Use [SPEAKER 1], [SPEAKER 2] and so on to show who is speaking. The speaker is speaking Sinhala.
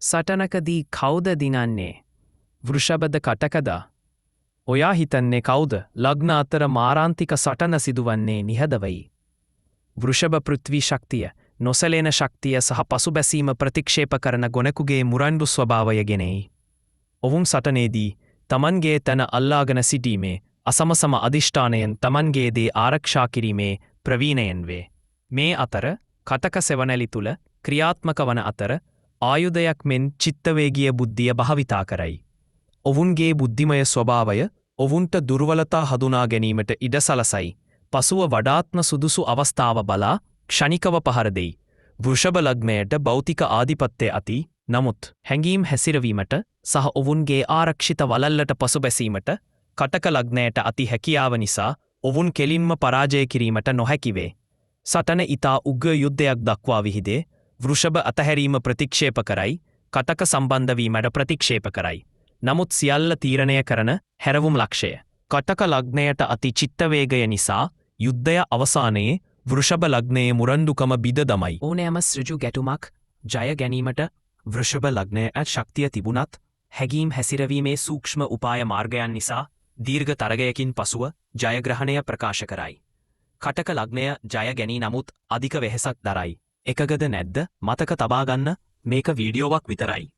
[SPEAKER 1] සටනකදී කවුද දිනන්නේ? වෘෂභද කටකද? ඔයා හිතන්නේ කවුද? ලග්න අතර මාරාන්තික සටන සිදුවන්නේ නිහදවයි. වෘෂභ පෘථ්වී ශක්තිය, නොසැලෙන ශක්තිය සහ පසුබැසීම ප්‍රතික්ෂේප කරන ගොනෙකුගේ මුරණ්ඩු ස්වභාවය ගෙනෙයි. ඔවුන් සටනේදී තමන්ගේ තැන අල්ලාගෙන සිටීමේ අසමසම අධිෂ්ඨානයෙන් තමන්ගේ දේ ආරක්ෂා කිරීමේ ප්‍රවීණයෙන් වේ. මේ අතර කටක සෙවණැලි තුල ක්‍රියාත්මක වන අතර ආයුධයක් මෙන් චිත්තවේගීය බුද්ධිය භාවිතා කරයි. ඔවුන්ගේ බුද්ධිමය ස්වභාවය ඔවුන්ට දුර්වලතා හඳුනා ගැනීමට ඉඩ සලසයි. පසුව වඩාත්ම සුදුසු අවස්ථාව බලා ක්ෂණිකව පහර දෙයි. වෘෂභ ලග්නයට භෞතික ආධිපත්‍ය ඇති. නමුත් හැඟීම් හැසිරවීමට සහ ඔවුන්ගේ ආරක්ෂිත වළල්ලට පසුබැසීමට කටක ලග්නයට ඇති හැකියාව නිසා ඔවුන් කෙලින්ම පරාජය කිරීමට නොහැකි වේ. සටන ඊතා උග්‍ර යුද්ධයක් දක්වා විහිදේ. වෘෂභ අතහැරීම ප්‍රතික්ෂේප කරයි. කටක සම්බන්ධ වීමට ප්‍රතික්ෂේප කරයි. නමුත් සියල්ල තීරණය කරන හැරවුම් ලක්ෂය. කටක ලග්නයට ඇති චිත්තවේගය නිසා යුද්ධය අවසානයේ වෘෂභ ලග්නයේ මුරණ්ඩුකම බිඳ දමයි. ඕනෑම ඍජු ගැටුමක් ජය ගැනීමට වෘෂභ ලග්නයට ශක්තිය තිබුණත් හැඟීම් හැසිරවීමේ සූක්ෂම උපාය මාර්ගයන් නිසා දීර්ඝ තරගයකින් පසුව ජයග්‍රහණය ප්‍රකාශ කරයි. කටක ලග්නය ජය ගැනී නමුත් අධික වෙහෙසක් දරයි. එකගද නැද්ද? මතක තබා ගන්න මේක වීඩියෝවක් විතරයි.